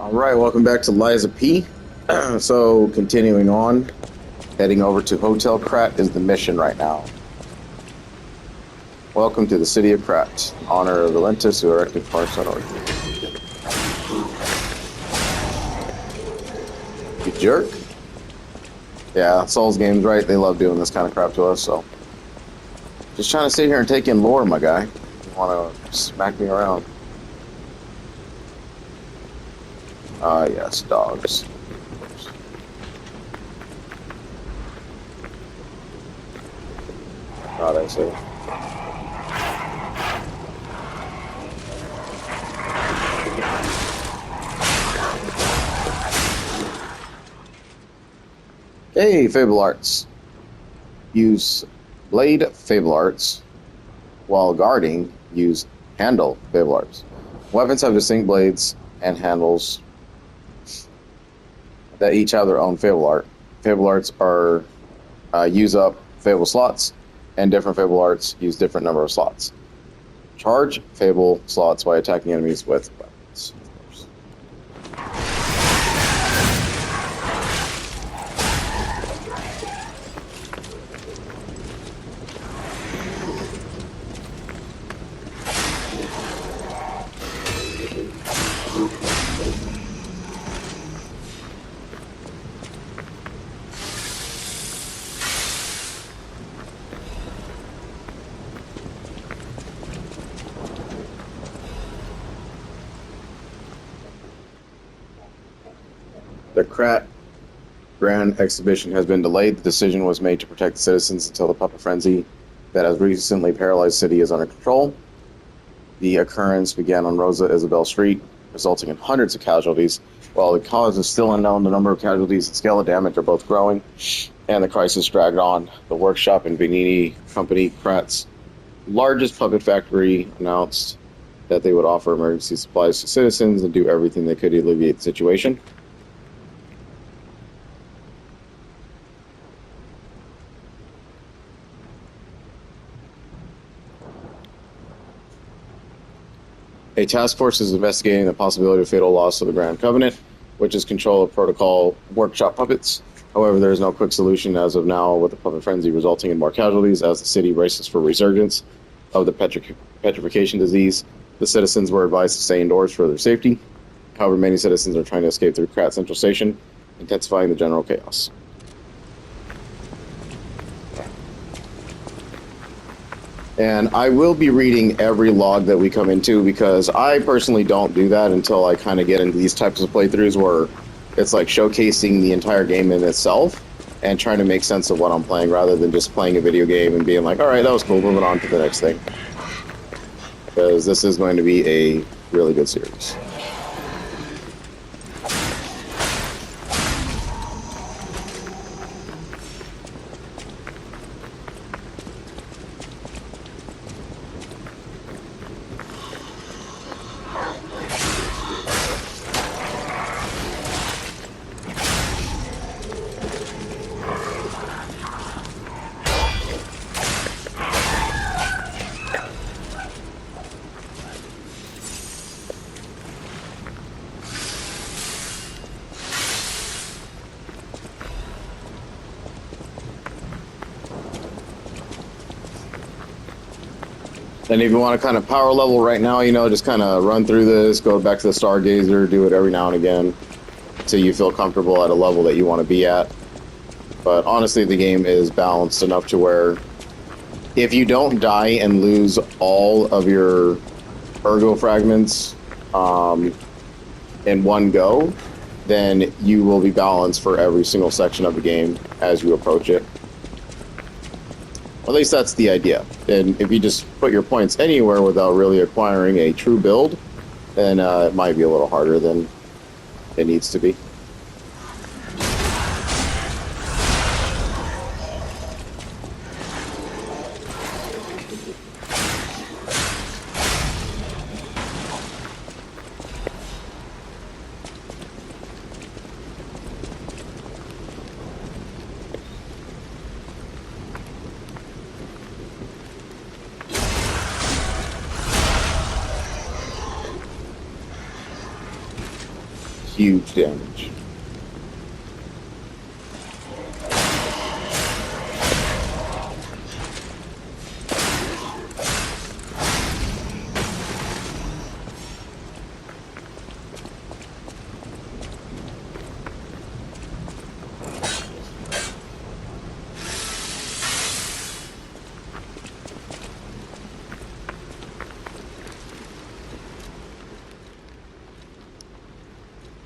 All right, welcome back to Liza P. So, continuing on, heading over to Hotel Krat is the mission right now. Welcome to the city of Krat. Honor of Valentus, who erected Parson. You jerk. Yeah, Souls games, right? They love doing this kind of crap to us, so. Just trying to sit here and take in lore, my guy. You want to smack me around. Ah, yes, dogs. God, I say. Hey, Fable Arts. Use Blade Fable Arts. While guarding, use Handle Fable Arts. Weapons have distinct blades and handles that each have their own Fable Art. Fable Arts are use up Fable slots, and different Fable Arts use different number of slots. Charge Fable slots by attacking enemies with weapons. The Krat Grand Exhibition has been delayed. The decision was made to protect the citizens until the puppet frenzy that has recently paralyzed the city is under control. The occurrence began on Rosa Isabel Street, resulting in hundreds of casualties. While the cause is still unknown, the number of casualties and scale of damage are both growing, and the crisis dragged on. The workshop in Vignini Company, Krat's largest puppet factory, announced that they would offer emergency supplies to citizens and do everything they could to alleviate the situation. A task force is investigating the possibility of fatal loss of the Grand Covenant, which is control of protocol workshop puppets. However, there is no quick solution as of now, with the puppet frenzy resulting in more casualties as the city races for resurgence of the petrification disease. The citizens were advised to stay indoors for their safety. However, many citizens are trying to escape through Krat Central Station, intensifying the general chaos. And I will be reading every log that we come into, because I personally don't do that until I kind of get into these types of playthroughs where it's like showcasing the entire game in itself and trying to make sense of what I'm playing, rather than just playing a video game and being like, all right, that was cool, moving on to the next thing. Because this is going to be a really good series. And if you want to kind of power level right now, you know, just kind of run through this, go back to the Stargazer, do it every now and again until you feel comfortable at a level that you want to be at. But honestly, the game is balanced enough to where if you don't die and lose all of your ergo fragments in one go, then you will be balanced for every single section of the game as you approach it. At least that's the idea. And if you just put your points anywhere without really acquiring a true build, then it might be a little harder than it needs to be. huge damage.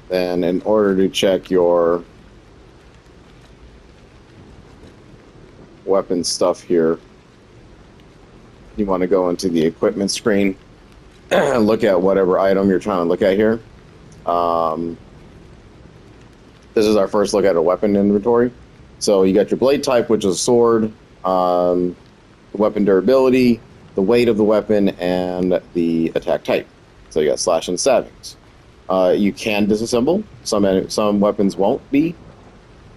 Then in order to check your weapon stuff here, you want to go into the equipment screen and look at whatever item you're trying to look at here. This is our first look at a weapon inventory. So you got your blade type, which is a sword, the weapon durability, the weight of the weapon, and the attack type. So you got slash and stabbings. You can disassemble. Some weapons won't be.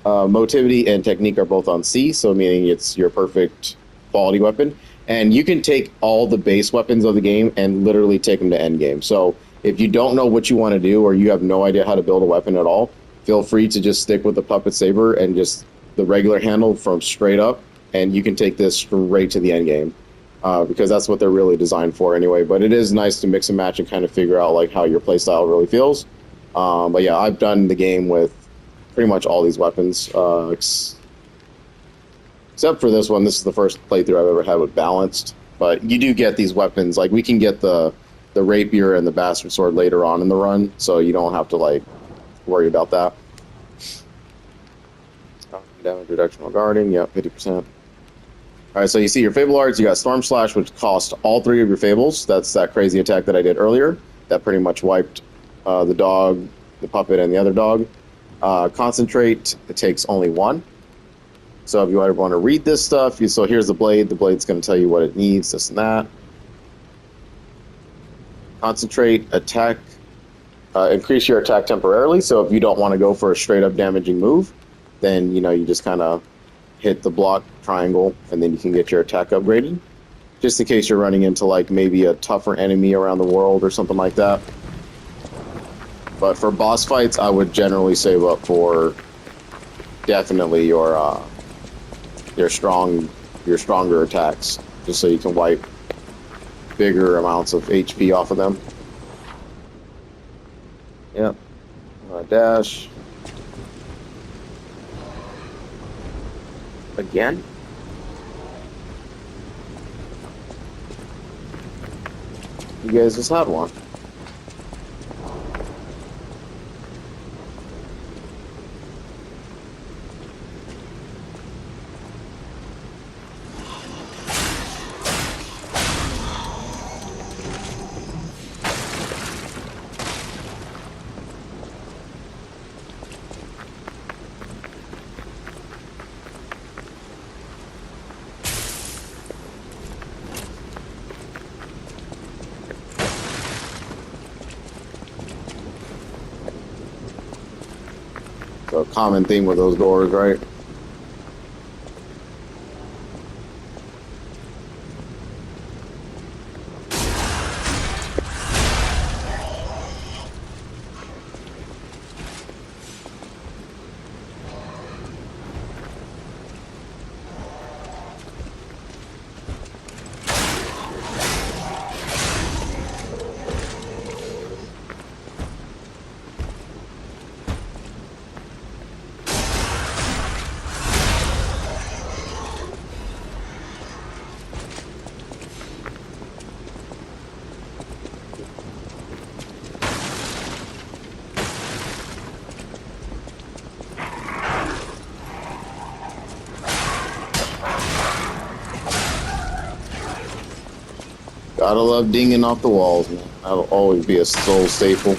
Motivity and technique are both on C, so meaning it's your perfect quality weapon. And you can take all the base weapons of the game and literally take them to end game. So if you don't know what you want to do or you have no idea how to build a weapon at all, feel free to just stick with the puppet saber and just the regular handle from straight up, and you can take this straight to the end game. Because that's what they're really designed for anyway. But it is nice to mix and match and kind of figure out like how your playstyle really feels. But yeah, I've done the game with pretty much all these weapons, except for this one. This is the first playthrough I've ever had with balanced. But you do get these weapons. Like we can get the rapier and the bastard sword later on in the run, so you don't have to like worry about that. Damage reduction while guarding, yep, 50%. All right, so you see your Fable Arts. You got Storm Slash, which cost all 3 of your Fables. That's that crazy attack that I did earlier. That pretty much wiped the dog, the puppet, and the other dog. Concentrate, it takes only 1. So if you ever want to read this stuff, so here's the blade. The blade's going to tell you what it needs, this and that. Concentrate, attack, increase your attack temporarily. So if you don't want to go for a straight-up damaging move, then you just kind of hit the block triangle, and then you can get your attack upgraded, just in case you're running into like maybe a tougher enemy around the world or something like that. But for boss fights, I would generally save up for definitely your stronger attacks, just so you can wipe bigger amounts of HP off of them. Yep. Dash. Again? You guys just had one. A common theme with those doors, right? Gotta love dinging off the walls, man. That'll always be a soul staple.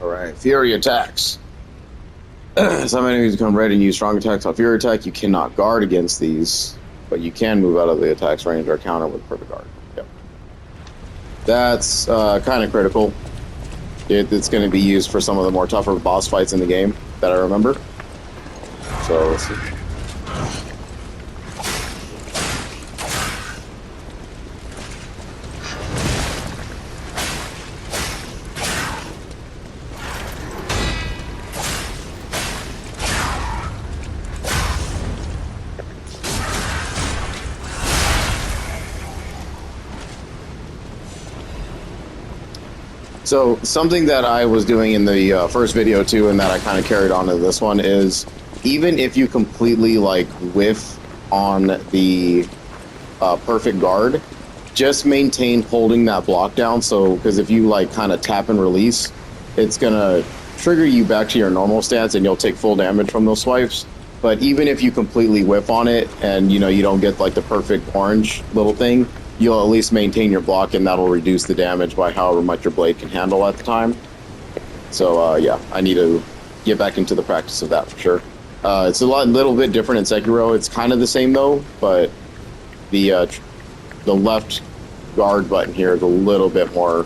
Alright, Fury attacks. Some enemies become ready to use strong attacks on Fury attack. You cannot guard against these, but you can move out of the attack's range or counter with perfect guard. Yep. That's kind of critical. It's going to be used for some of the more tougher boss fights in the game that I remember. So let's see. So something that I was doing in the first video too, and that I kind of carried on to this one is, even if you completely like whiff on the perfect guard, just maintain holding that block down. So because if you like kind of tap and release, it's gonna trigger you back to your normal stance, and you'll take full damage from those swipes. But even if you completely whiff on it, and you know you don't get like the perfect orange little thing, you'll at least maintain your block, and that'll reduce the damage by however much your blade can handle at the time. So yeah, I need to get back into the practice of that for sure. It's a little bit different in Sekiro. It's kind of the same though, but the left guard button here is a little bit more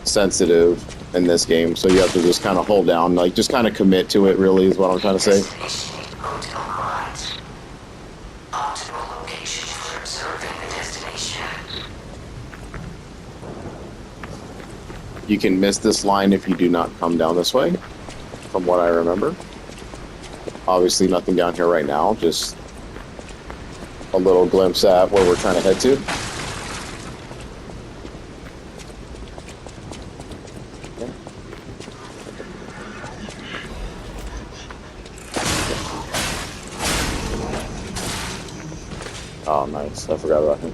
sensitive in this game, so you have to just kind of hold down, like just kind of commit to it. Really, is what I'm trying to say. You can miss this line if you do not come down this way, from what I remember. Obviously nothing down here right now, just a little glimpse at where we're trying to head to. Okay. Oh, nice. I forgot about him.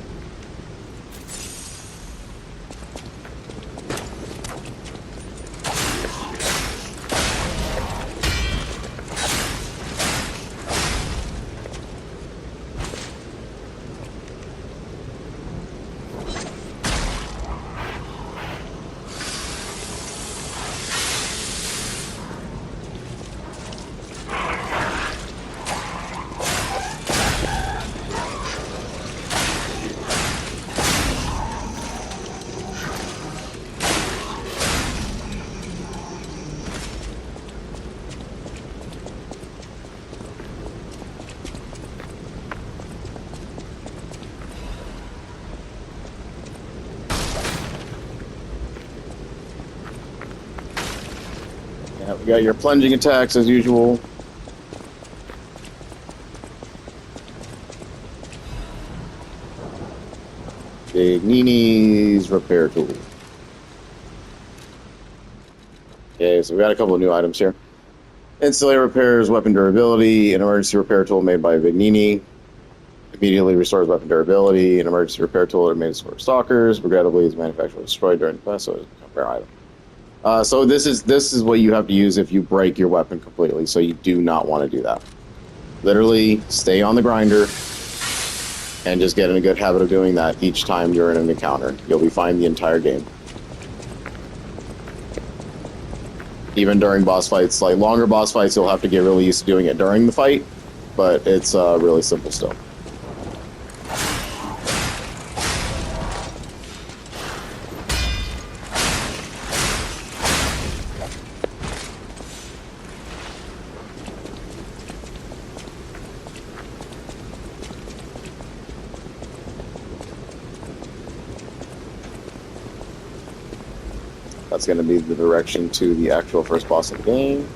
Yeah, we got your plunging attacks as usual. Big Nini's repair tool. Okay, so we got a couple of new items here. Instantly repairs weapon durability, an emergency repair tool made by Big Nini. Immediately restores weapon durability, an emergency repair tool that made for stalkers. Regrettably, is manufactured or destroyed during the past, so it's a rare item. So this is what you have to use if you break your weapon completely. So you do not want to do that. Literally, stay on the grinder and just get in a good habit of doing that each time you're in an encounter. You'll be fine the entire game. Even during boss fights, like longer boss fights, you'll have to get really used to doing it during the fight, but it's really simple still. That's going to be the direction to the actual first boss of the game.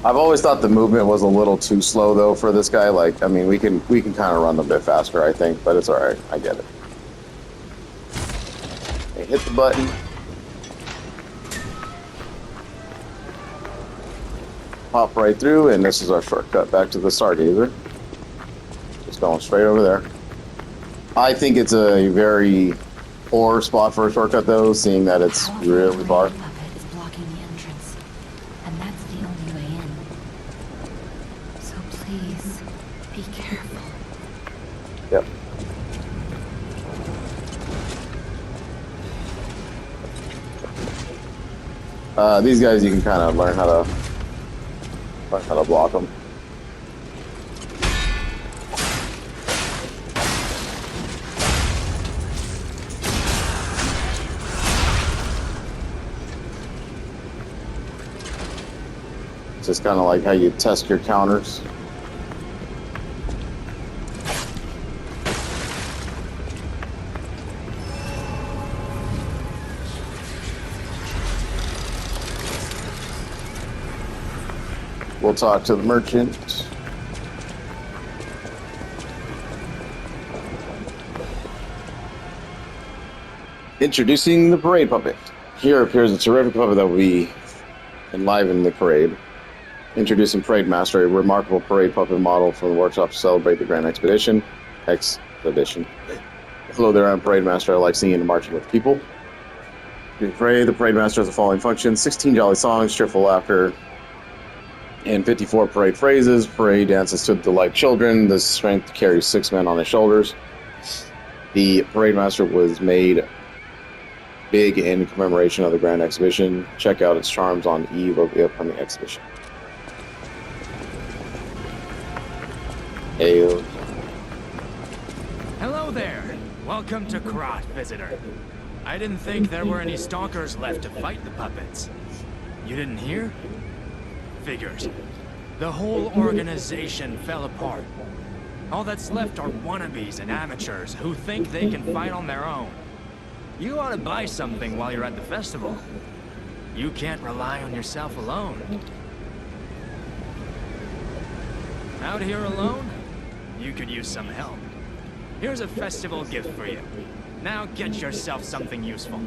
I've always thought the movement was a little too slow though for this guy. Like, I mean, we can kind of run a bit faster, I think, but it's all right. I get it. Okay, hit the button. Pop right through, and this is our shortcut back to the Stargazer. Just going straight over there. I think it's a very poor spot for a shortcut, though, seeing that it's really far. Puppet is blocking the entrance, and that's the only way in. So please, be careful. Yep. These guys, you can kind of learn how to block them. It's just kind of like how you test your counters. We'll talk to the merchant. Introducing the parade puppet. Here appears a terrific puppet that will be enliven the parade. Introducing Parade Master, a remarkable parade puppet model from the workshop to celebrate the Grand Expedition. Hello there, I'm Parade Master. I like singing and marching with people. During the Parade Master has the following functions: 16 jolly songs, cheerful laughter, and 54 parade phrases. Parade dances to delight children. The strength carries 6 men on his shoulders. The Parade Master was made big in commemoration of the Grand Exhibition. Check out its charms on eve of the upcoming exhibition. Hail. Hello there. Welcome to Krat, visitor. I didn't think there were any stalkers left to fight the puppets. You didn't hear? Figures. The whole organization fell apart. All that's left are wannabes and amateurs who think they can fight on their own. You ought to buy something while you're at the festival. You can't rely on yourself alone. Out here alone? You could use some help. Here's a festival gift for you. Now get yourself something useful.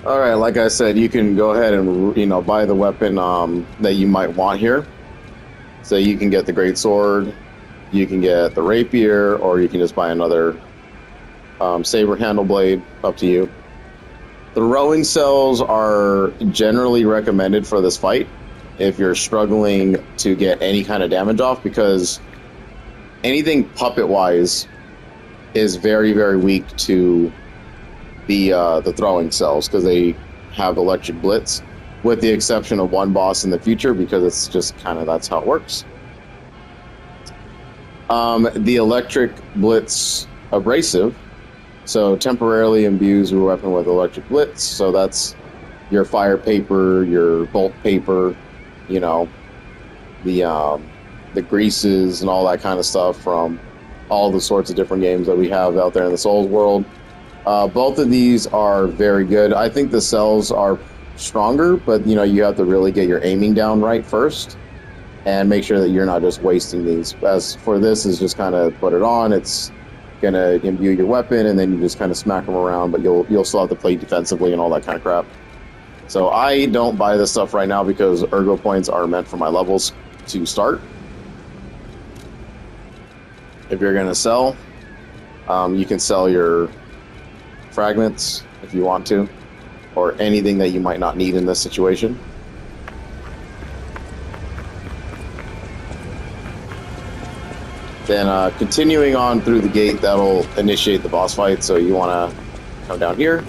Alright, like I said, you can go ahead and, buy the weapon that you might want here. So you can get the Great Sword, you can get the Rapier, or you can just buy another saber handle blade, up to you. The rowing cells are generally recommended for this fight if you're struggling to get any kind of damage off, because anything puppet-wise is very, very weak to the throwing cells, because they have electric blitz, with the exception of one boss in the future, because it's just kind of that's how it works. The electric blitz abrasive, so temporarily imbues your weapon with electric blitz, so that's your fire paper, your bolt paper, the greases and all that kind of stuff from all the sorts of different games that we have out there in the Souls world. Both of these are very good. I think the cells are stronger, but you have to really get your aiming down right first and make sure that you're not just wasting these. As for this, is just kind of put it on. It's gonna imbue your weapon, and then you just kind of smack them around, but you'll still have to play defensively and all that kind of crap. So I don't buy this stuff right now because ergo points are meant for my levels to start. If you're gonna sell, you can sell your fragments if you want to, or anything that you might not need in this situation. Then continuing on through the gate, that'll initiate the boss fight. So you want to come down here,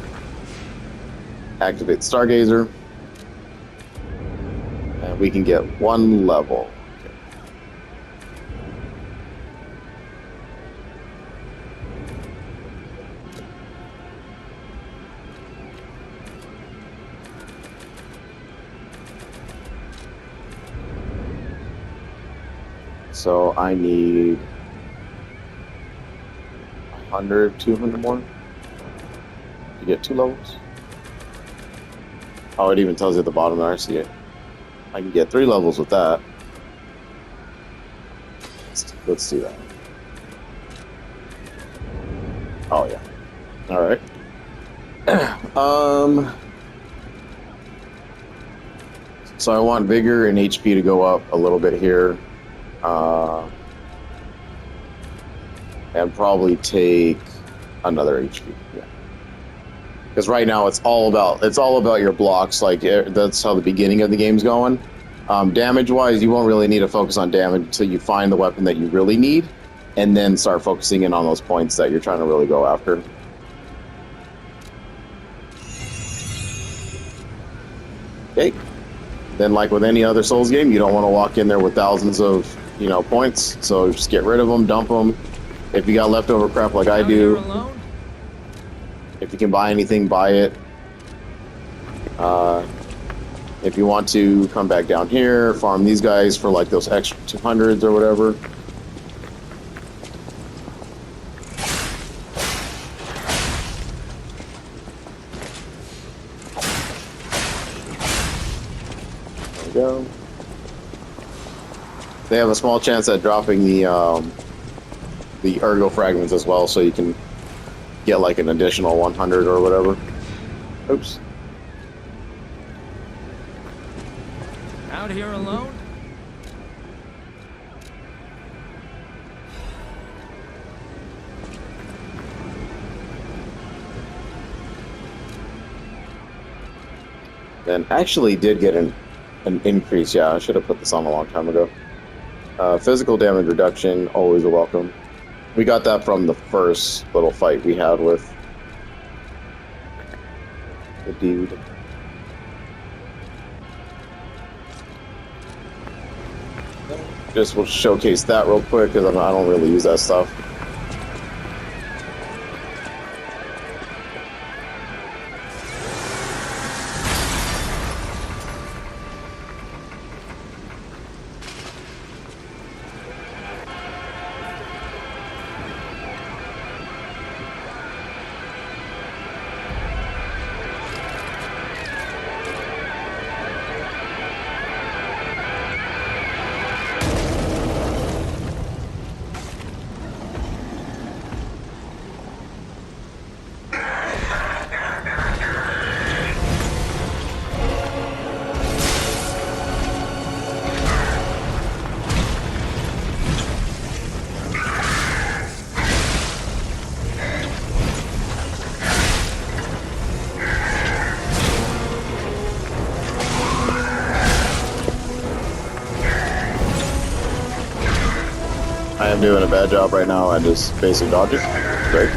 activate the Stargazer, and we can get 1 level. Okay. So I need 100, 200 more to get 2 levels. Oh, it even tells you at the bottom there. I see it. I can get 3 levels with that. Let's do that. Oh yeah. All right. So I want vigor and HP to go up a little bit here. And probably take another HP. Yeah. Because right now it's all about your blocks. Like that's how the beginning of the game's going. Damage-wise, you won't really need to focus on damage until you find the weapon that you really need, and then start focusing in on those points that you're trying to really go after. Okay. Then, like with any other Souls game, you don't want to walk in there with thousands of, points. So just get rid of them, dump them. If you got leftover crap like I do, if you can buy anything, buy it. If you want to come back down here, farm these guys for like those extra 200s or whatever. There we go. They have a small chance at dropping the ergo fragments as well, so you can get like an additional 100 or whatever. Oops. Out here alone? And actually did get an increase. Yeah, I should have put this on a long time ago. Physical damage reduction, always a welcome. We got that from the first little fight we had with the dude. Just will showcase that real quick because I don't really use that stuff. I am doing a bad job right now at just basic dodging. Great.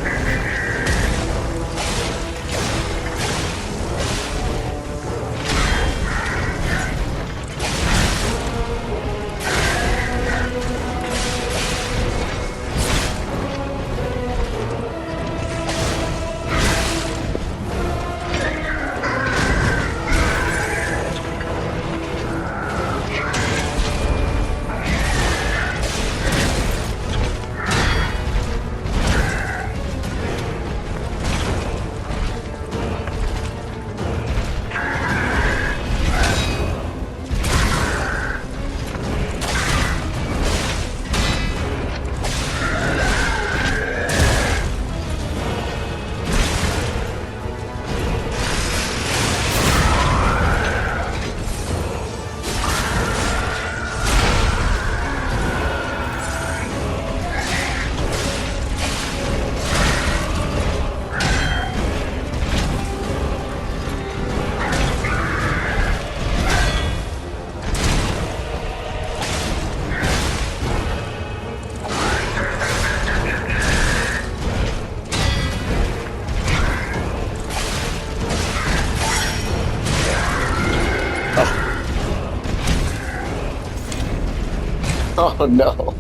Oh no.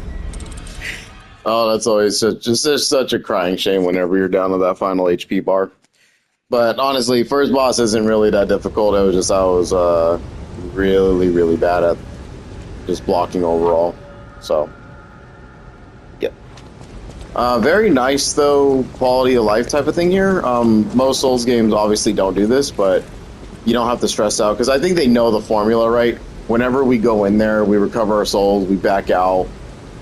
Oh, that's always just such a crying shame whenever you're down to that final HP bar. But honestly, first boss isn't really that difficult. It was just I was really, really bad at just blocking overall. So, yeah. Very nice though, quality of life type of thing here. Most Souls games obviously don't do this, but you don't have to stress out because I think they know the formula, right? Whenever we go in there, we recover our souls, we back out,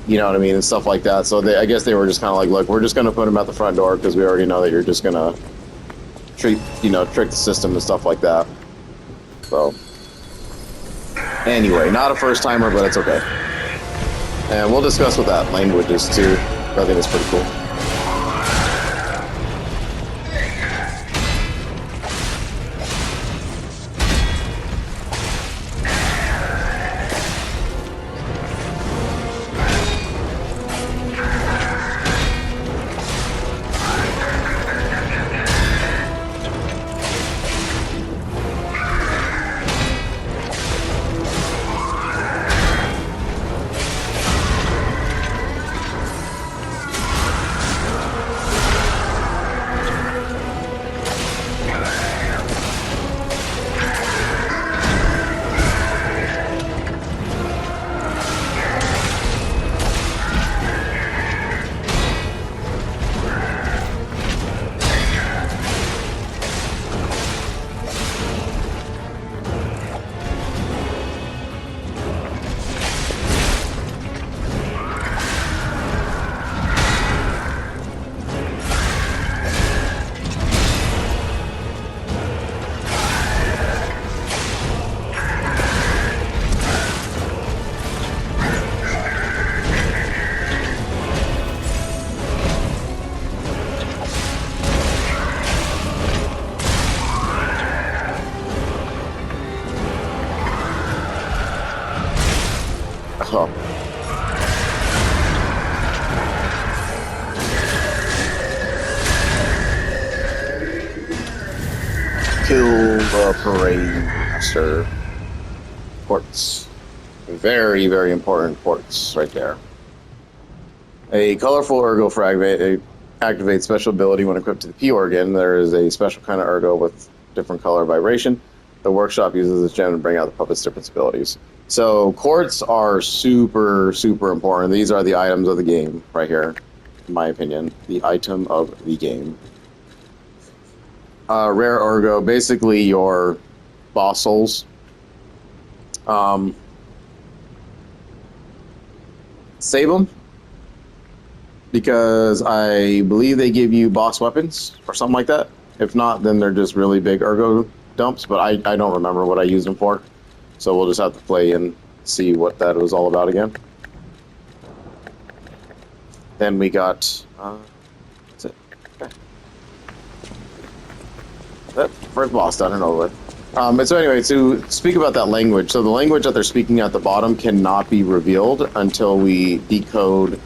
you know what I mean, and stuff like that. So I guess they were just kind of like, look, we're just going to put them at the front door because we already know that you're just going to trick the system and stuff like that. So, Anyway, not a first timer, but it's okay. And we'll discuss what that language is too. I think it's pretty cool. Oh. Kill the parade master. Ports. Very, very important ports right there. A colorful ergo fragment activates special ability when equipped to the P organ. There is a special kind of ergo with different color vibration. The workshop uses this gem to bring out the puppet's different abilities. So quartz are super, super important. These are the items of the game right here, in my opinion. The item of the game. Rare ergo, basically your boss souls. Save them, because I believe they give you boss weapons or something like that. If not, then they're just really big ergo dumps, but I don't remember what I used them for. So we'll just have to play and see what that was all about again. Then we got... that's it. Okay. That first boss done and over with. And so anyway, to speak about that language, so the language that they're speaking at the bottom cannot be revealed until we decode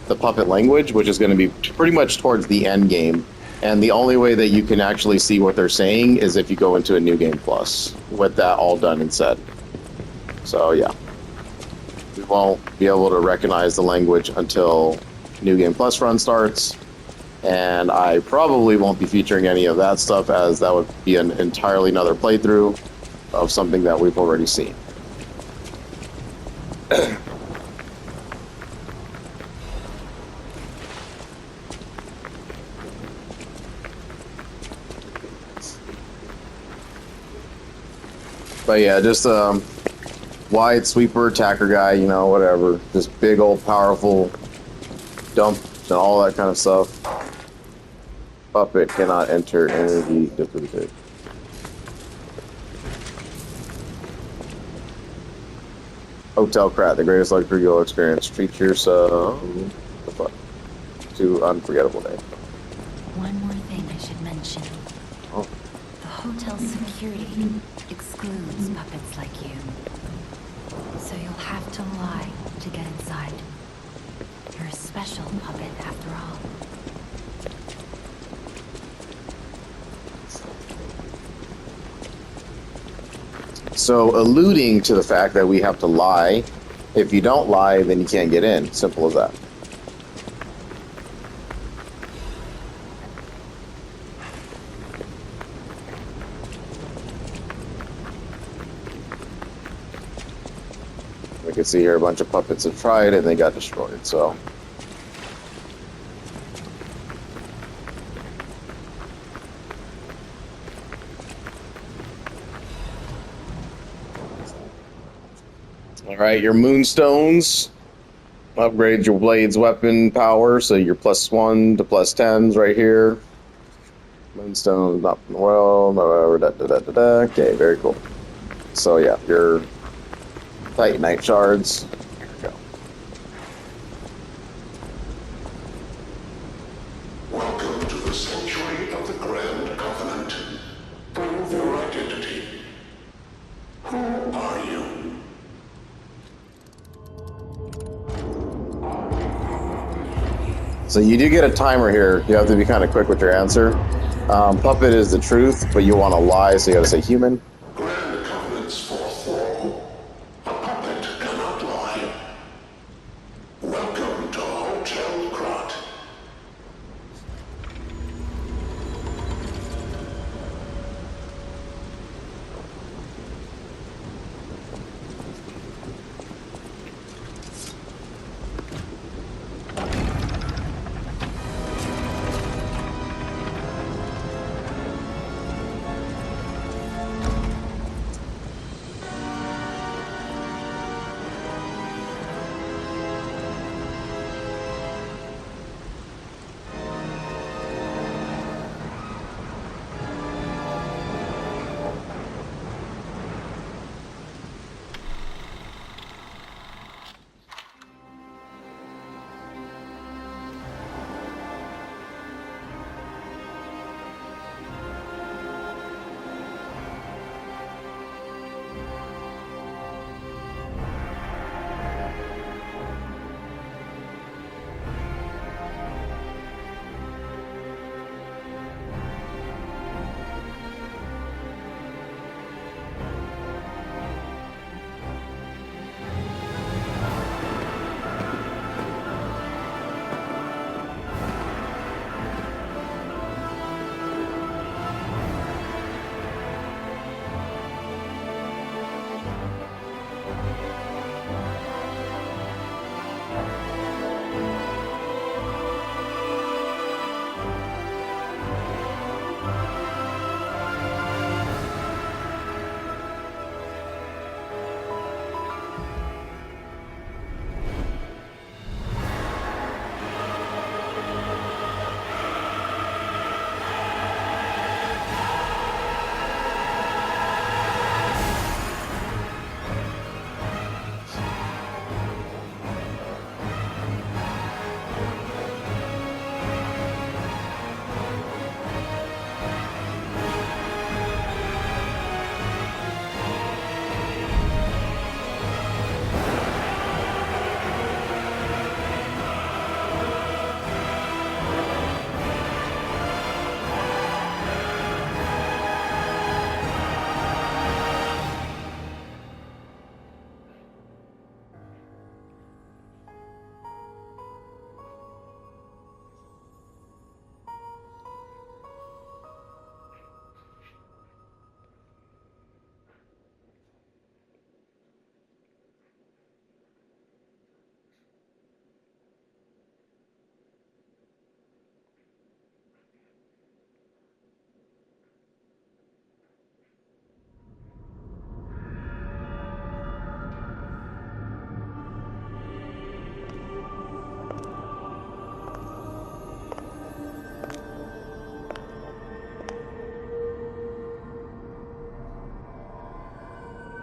the puppet language, which is going to be pretty much towards the end game. And the only way that you can actually see what they're saying is if you go into a New Game Plus, with that all done and said. So yeah, we won't be able to recognize the language until New Game Plus run starts, and I probably won't be featuring any of that stuff, as that would be an entirely another playthrough of something that we've already seen. But yeah, just wide sweeper attacker guy, you know, whatever. Just big old powerful dump and all that kind of stuff. Puppet cannot enter energy depleted. Hotel Krat, the greatest luxury you'll experience. Treat yourself to unforgettable day. One more thing I should mention. Oh. The hotel's security excludes puppets like you. So you'll have to lie to get inside. You're a special puppet after all. So, alluding to the fact that we have to lie. If you don't lie, then you can't get in. Simple as that. We can see here a bunch of puppets have tried and they got destroyed, so... Alright, your moonstones upgrade your blade's weapon power, so you're +1 to +10s right here. Moonstones not well, okay, very cool. So yeah, your Titanite shards. Here we go. Welcome to the sanctuary of the Grand Covenant. Prove your identity. Who are you? So you do get a timer here. You have to be kind of quick with your answer. Puppet is the truth, but you want to lie, so you got to say human. Grand Covenant's fourth law. A puppet cannot lie. Welcome to Hotel Krat.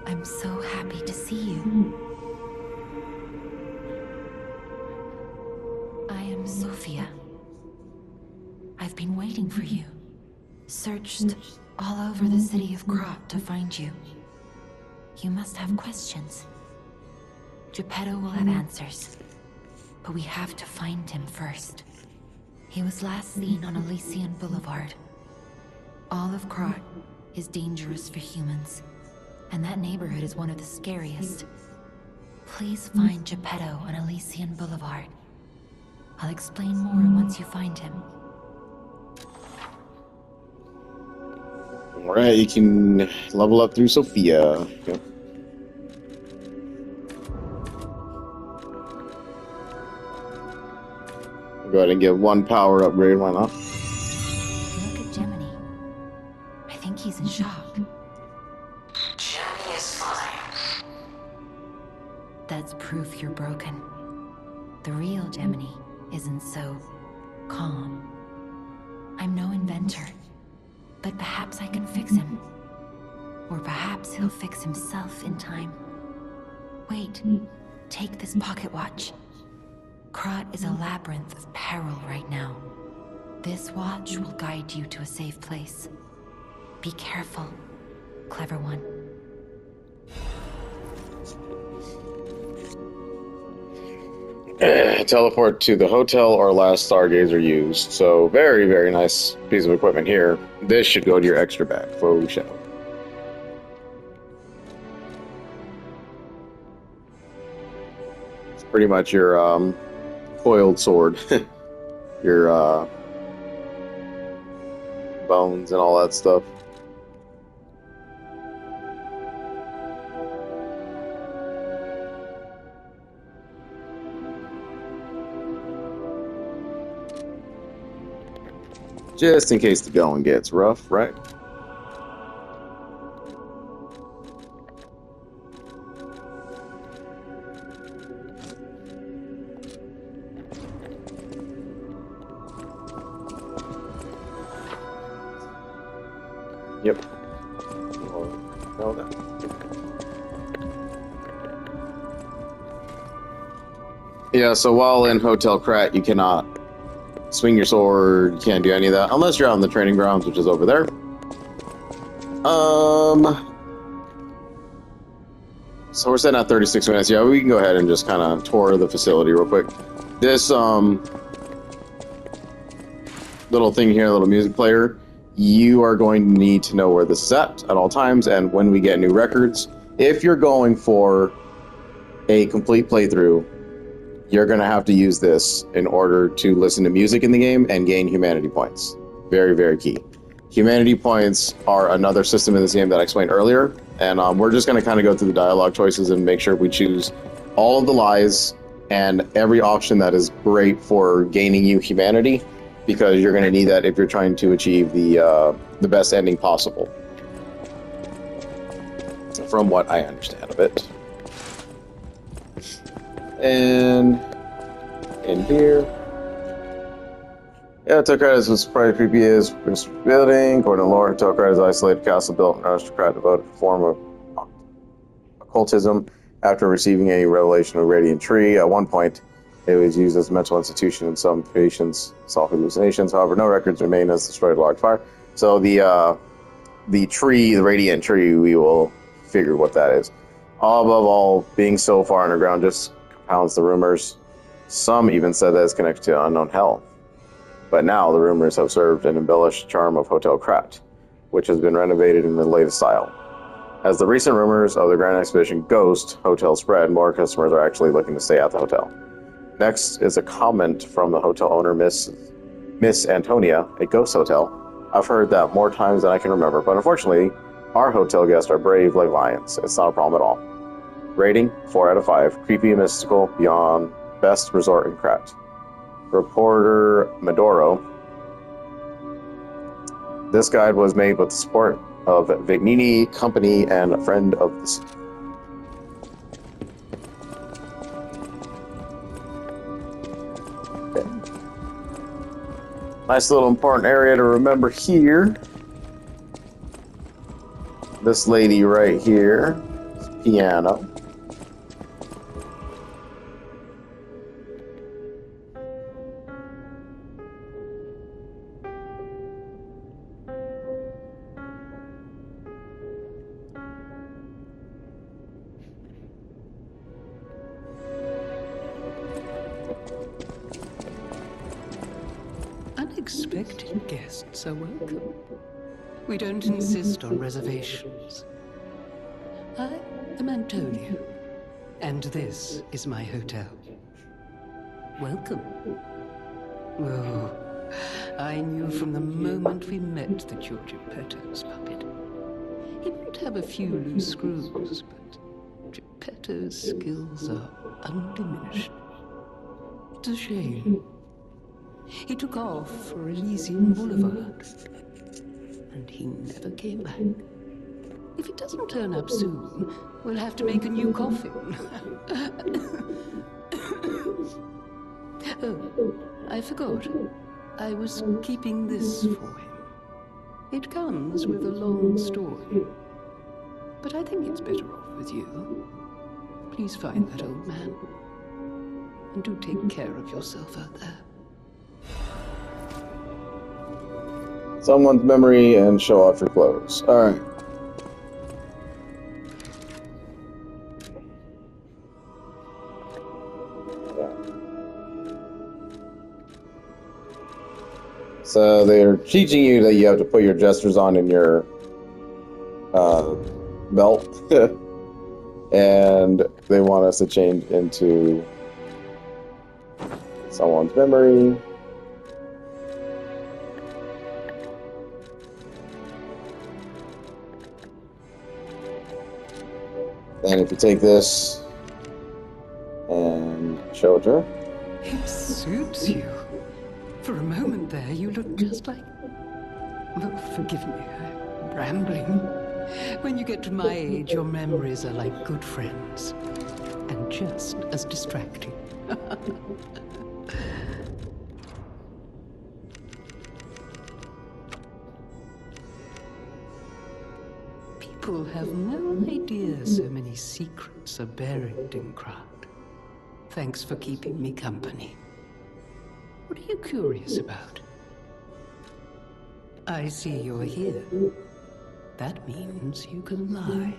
I'm so happy to see you. I am Sophia. I've been waiting for you. Searched all over the city of Krat to find you. You must have questions. Geppetto will have answers. But we have to find him first. He was last seen on Elysian Boulevard. All of Krat is dangerous for humans. And that neighborhood is one of the scariest. Please find Geppetto on Elysian Boulevard. I'll explain more once you find him. Alright, you can level up through Sophia. Yep. Go ahead and get one power upgrade, why not? Look at Gemini. I think he's in shock. Gemini is fine. That's proof you're broken. The real Gemini isn't so calm. I'm no inventor, but perhaps I can fix him. Or perhaps he'll fix himself in time. Wait. Take this pocket watch. Krat is a labyrinth of peril right now. This watch will guide you to a safe place. Be careful, clever one. Teleport to the hotel or last stargazer used. So very, very nice piece of equipment here. This should go to your extra bag. Faux show. It's pretty much your coiled sword. Your bones and all that stuff. Just in case the going gets rough, right? Yep. Know that. Yeah, so while in Hotel Krat, you cannot swing your sword, you can't do any of that, unless you're out in the training grounds, which is over there. So we're sitting at 36 minutes. Yeah, we can go ahead and just kind of tour the facility real quick. This, little thing here, little music player, you are going to need to know where this is at all times, and when we get new records. If you're going for a complete playthrough, you're going to have to use this in order to listen to music in the game and gain humanity points. Very, very key. Humanity points are another system in this game that I explained earlier, and we're just going to kind of go through the dialogue choices and make sure we choose all of the lies and every option that is great for gaining you humanity, because you're going to need that if you're trying to achieve the best ending possible, from what I understand of it. And in here, yeah, Hotel Krat is probably creepy as building. According to lore, Hotel Krat is an isolated castle built in aristocrat devoted to a form of occultism. After receiving a revelation of a radiant tree, at one point, it was used as a mental institution, and some patients saw hallucinations. However, no records remain as destroyed a large fire. So the tree, the radiant tree, we will figure what that is. All above all, being so far underground just compounds the rumors. Some even said that it's connected to unknown hell. But now the rumors have served an embellished charm of Hotel Krat, which has been renovated in the latest style. As the recent rumors of the Grand Expedition Ghost Hotel spread, more customers are actually looking to stay at the hotel. Next is a comment from the hotel owner, Miss Antonia, a ghost hotel. I've heard that more times than I can remember, but unfortunately, our hotel guests are brave like lions. It's not a problem at all. Rating, 4 out of 5. Creepy and mystical, beyond best resort in Krat. Reporter Medoro. This guide was made with the support of Vignini Company and a friend of the city. Okay. Nice little important area to remember here. This lady right here is piano. Unexpected guests are welcome. We don't insist on reservations. I am Antonia, and this is my hotel. Welcome. Oh, I knew from the moment we met that you're Geppetto's puppet. He might have a few loose screws, but Geppetto's skills are undiminished. It's a shame. He took off for Elysian Boulevard, and he never came back. If it doesn't turn up soon, we'll have to make a new coffin. Oh, I forgot. I was keeping this for him. It comes with a long story, but I think it's better off with you. Please find that old man. And do take care of yourself out there. Someone's memory and show off your clothes. Alright. So they're teaching you that you have to put your gestures on in your belt. And they want us to change into someone's memory. And if you take this and show it to her. It suits you. For a moment there, you look just like... Oh, forgive me, I'm rambling. When you get to my age, your memories are like good friends. And just as distracting. People have no idea so many secrets are buried in Krat. Thanks for keeping me company. What are you curious about? I see you're here. That means you can lie.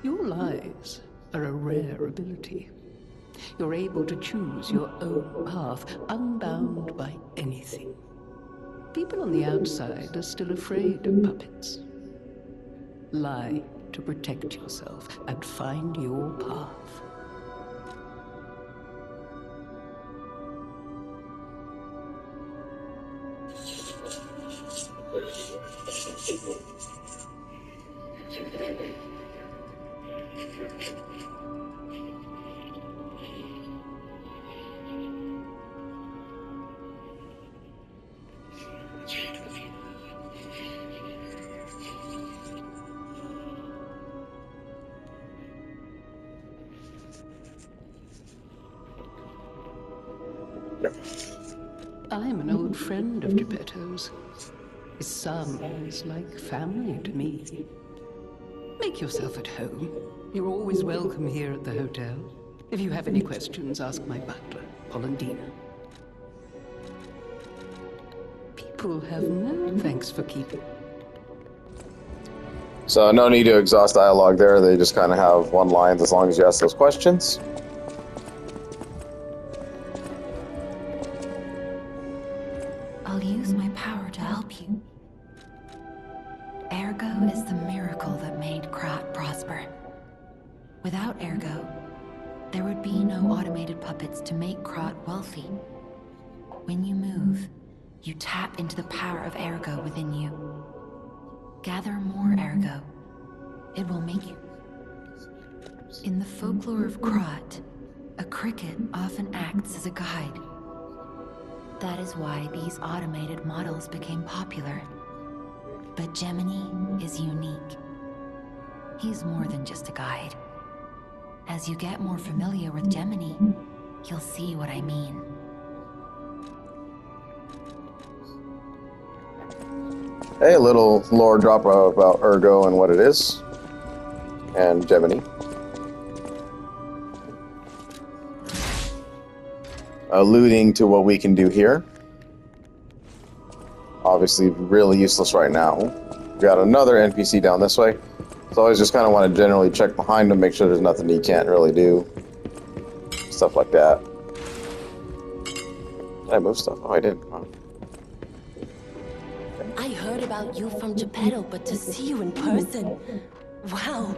Your lies are a rare ability. You're able to choose your own path, unbound by anything. People on the outside are still afraid of puppets. Lie to protect yourself and find your path. I'm an old friend of Geppetto's. His son is like family to me. Make yourself at home. You're always welcome here at the hotel. If you have any questions, ask my butler, Polendina. People have no thanks for keeping. So no need to exhaust dialogue there. They just kind of have one line as long as you ask those questions. I'll use my power to help you. Ergo is the miracle that made Krat prosper. Without Ergo, there would be no automated puppets to make Krat wealthy. When you move, you tap into the power of Ergo within you. Gather more Ergo. It will make you. In the folklore of Krat, a cricket often acts as a guide. That is why these automated models became popular. But Gemini is unique. He's more than just a guide. As you get more familiar with Gemini, you'll see what I mean. Hey, a little lore drop about Ergo and what it is. And Gemini. Alluding to what we can do here. Obviously, really useless right now. We got another NPC down this way. So I always just kind of want to generally check behind him, make sure there's nothing he can't really do. Stuff like that. Did I move stuff? Oh, I did. Huh. I heard about you from Geppetto, but to see you in person... Wow.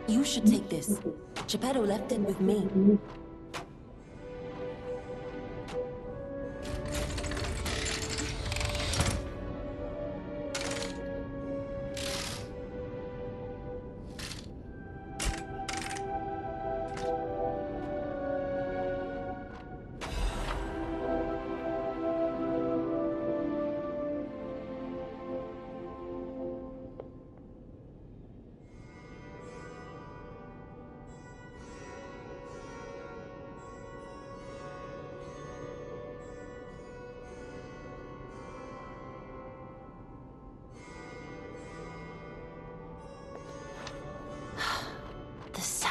You should take this. Geppetto left it with me.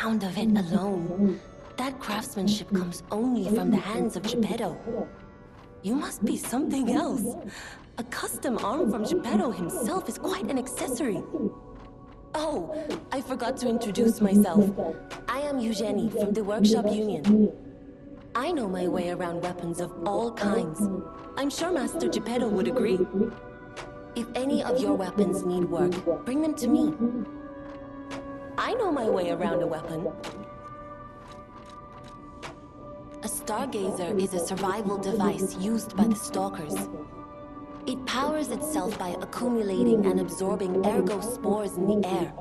sound of it alone. That craftsmanship comes only from the hands of Geppetto. You must be something else. A custom arm from Geppetto himself is quite an accessory. Oh, I forgot to introduce myself. I am Eugenie from the Workshop Union. I know my way around weapons of all kinds. I'm sure Master Geppetto would agree. If any of your weapons need work, bring them to me. I know my way around a weapon. A stargazer is a survival device used by the stalkers. It powers itself by accumulating and absorbing ergo spores in the air.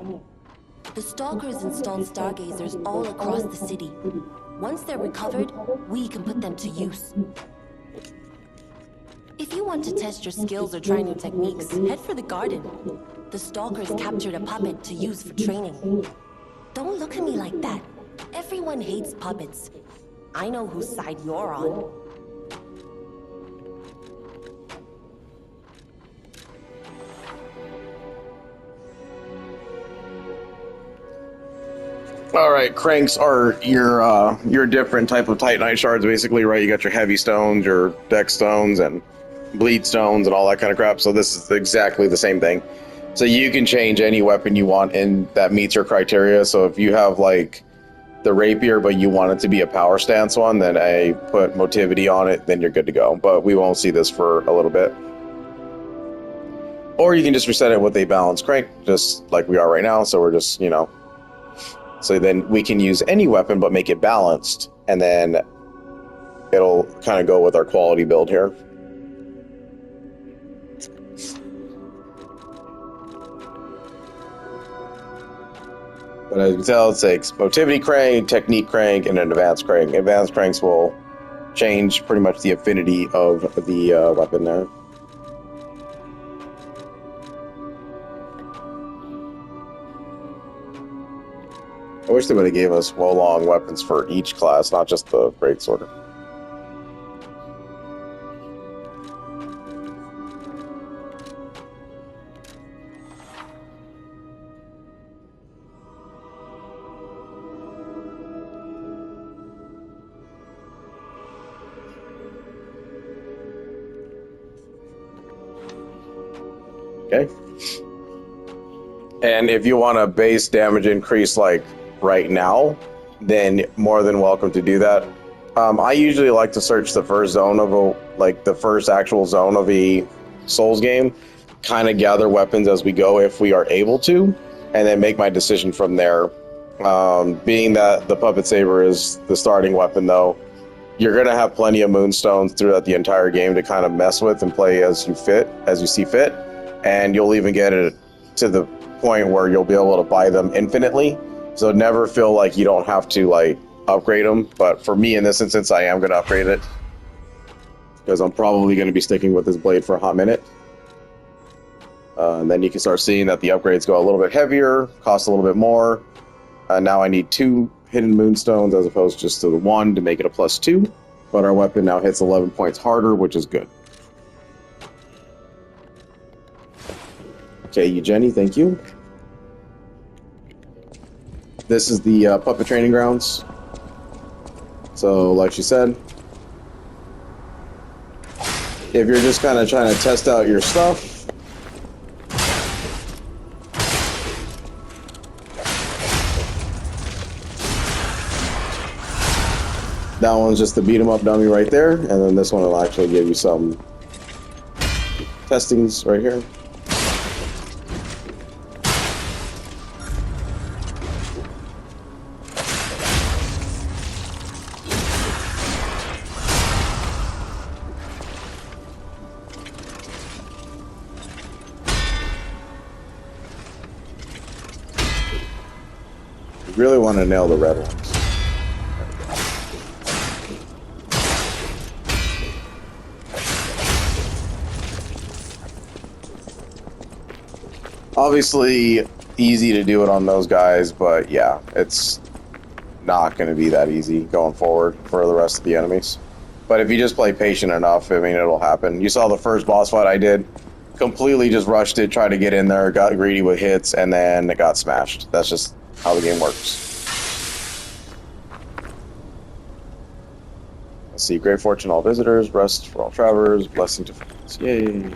The stalkers installed stargazers all across the city. Once they're recovered, we can put them to use. If you want to test your skills or try new techniques, head for the garden. The stalkers captured a puppet to use for training. Don't look at me like that. Everyone hates puppets. I know whose side you're on. All right, cranks are your different type of titanite shards, basically, right? You got your heavy stones, your dex stones, and bleed stones, and all that kind of crap. So this is exactly the same thing. So you can change any weapon you want, and that meets your criteria. So if you have like the rapier, but you want it to be a power stance one, then I put motivity on it. Then you're good to go. But we won't see this for a little bit. Or you can just reset it with a balanced crank, just like we are right now. So we're just, so then we can use any weapon, but make it balanced, and then it'll kind of go with our quality build here. But as you can tell, it takes motivity crank, technique crank, and an advanced crank. Advanced cranks will change pretty much the affinity of the weapon there. I wish they would have gave us Wolong weapons for each class, not just the greatsword. Okay. And if you want a base damage increase like right now, then more than welcome to do that. I usually like to search the first zone of the first actual zone of a Souls game, kind of gather weapons as we go if we are able to, and then make my decision from there. Being that the Puppet Saber is the starting weapon, though, you're going to have plenty of moonstones throughout the entire game to kind of mess with and play as you see fit, and you'll even get it to the point where you'll be able to buy them infinitely. So never feel like you don't have to upgrade them. But for me in this instance, I am going to upgrade it, because I'm probably going to be sticking with this blade for a hot minute. And then you can start seeing that the upgrades go a little bit heavier, cost a little bit more. Now I need 2 hidden moonstones as opposed just to the 1 to make it a +2. But our weapon now hits 11 points harder, which is good. Okay, Eugenie, thank you. This is the puppet training grounds. So, like she said, if you're just kind of trying to test out your stuff, that one's just the beat 'em up dummy right there, and then this one will actually give you some testings right here. Really want to nail the red ones. Obviously, easy to do it on those guys, but yeah, it's not going to be that easy going forward for the rest of the enemies. But if you just play patient enough, I mean, it'll happen. You saw the first boss fight I did. Completely just rushed it, tried to get in there, got greedy with hits, and then it got smashed. That's just how the game works. Let's see. Great fortune all visitors, rest for all travelers, blessing to friends. Yay.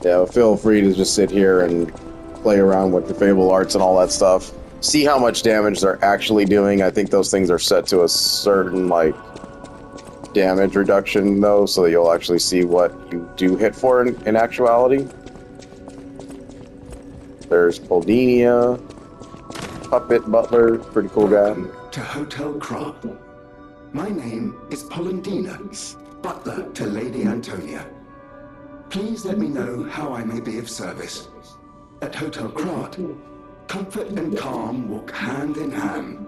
Yeah, feel free to just sit here and play around with your Fable arts and all that stuff. See how much damage they're actually doing. I think those things are set to a certain, like, damage reduction, though, so that you'll actually see what you do hit for in actuality. There's Poldinia, Puppet Butler, pretty cool guy. Welcome to Hotel Krat. My name is Polendina, butler to Lady Antonia. Please let me know how I may be of service. At Hotel Krat, comfort and calm walk hand in hand.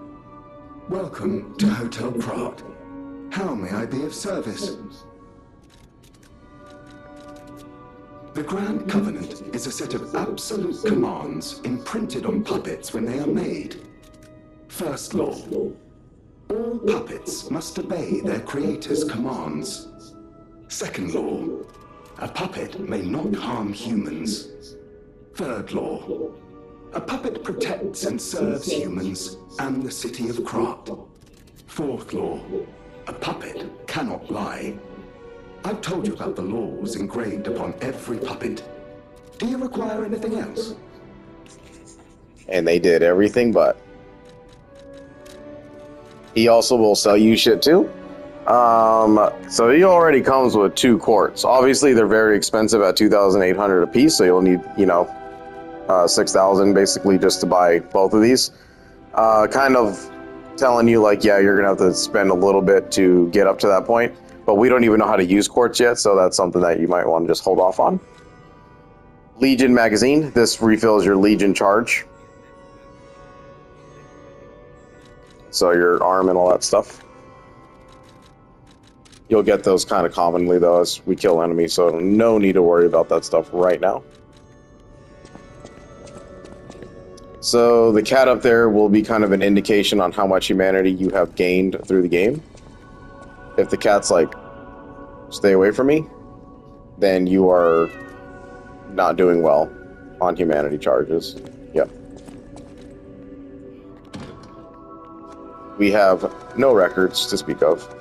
Welcome to Hotel Krat. How may I be of service? The Grand Covenant is a set of absolute commands imprinted on puppets when they are made. First law. All puppets must obey their creator's commands. Second law. A puppet may not harm humans. Third law. A puppet protects and serves humans and the city of Krat. Fourth law. A puppet cannot lie. I've told you about the laws engraved upon every puppet. Do you require anything else? And they did everything but. He also will sell you shit too. So he already comes with 2 quartz. Obviously, they're very expensive at 2,800 a piece, so you'll need, 6,000 basically just to buy both of these. Kind of telling you, like, yeah, you're gonna have to spend a little bit to get up to that point, but we don't even know how to use quartz yet, so that's something that you might want to just hold off on. Legion magazine. This refills your Legion charge. So your arm and all that stuff. You'll get those kind of commonly, though, as we kill enemies, so no need to worry about that stuff right now. So the cat up there will be kind of an indication on how much humanity you have gained through the game. If the cat's like, stay away from me, then you are not doing well on humanity charges. Yep. We have no records to speak of.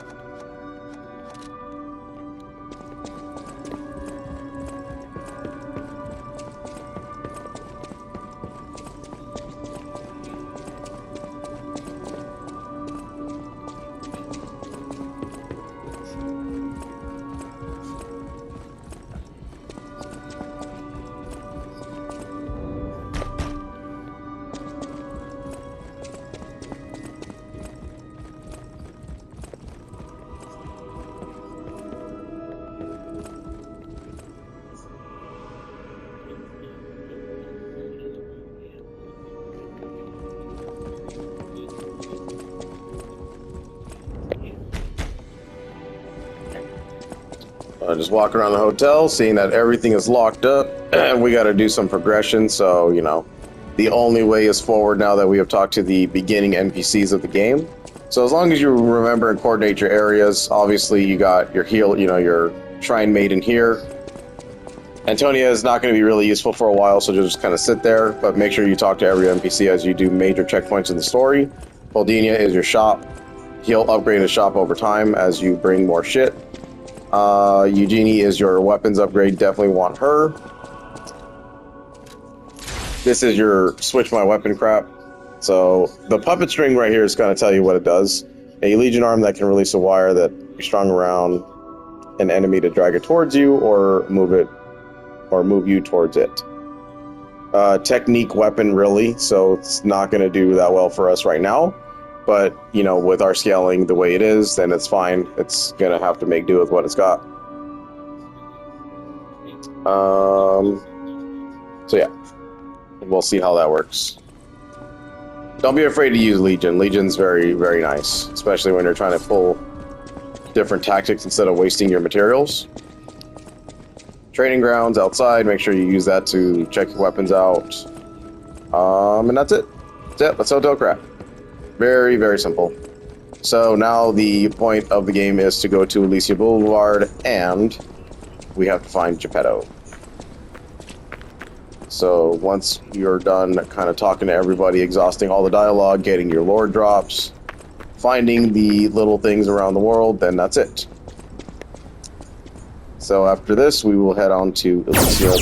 Just walk around the hotel, seeing that everything is locked up, and we got to do some progression, so, the only way is forward now that we have talked to the beginning NPCs of the game. So as long as you remember and coordinate your areas, obviously you got your heal, your Shrine Maiden here. Antonia is not going to be really useful for a while, so just kind of sit there, but make sure you talk to every NPC as you do major checkpoints in the story. Poldinia is your shop. He'll upgrade his shop over time as you bring more shit. Eugenie is your weapons upgrade, definitely want her. This is your switch my weapon crap. So the puppet string right here is going to tell you what it does. A Legion arm that can release a wire that be strung around an enemy to drag it towards you or move you towards it. Technique weapon really, so it's not going to do that well for us right now. But, with our scaling the way it is, then it's fine. It's going to have to make do with what it's got. So yeah, we'll see how that works. Don't be afraid to use Legion. Legion's very, very nice, especially when you're trying to pull different tactics instead of wasting your materials. Training grounds outside, make sure you use that to check your weapons out. And that's it. That's it. That's Hotel Krat. Very, very simple. So now the point of the game is to go to Elysia Boulevard, and we have to find Geppetto. So once you're done kind of talking to everybody, exhausting all the dialogue, getting your lore drops, finding the little things around the world, then that's it. So after this, we will head on to Elysium.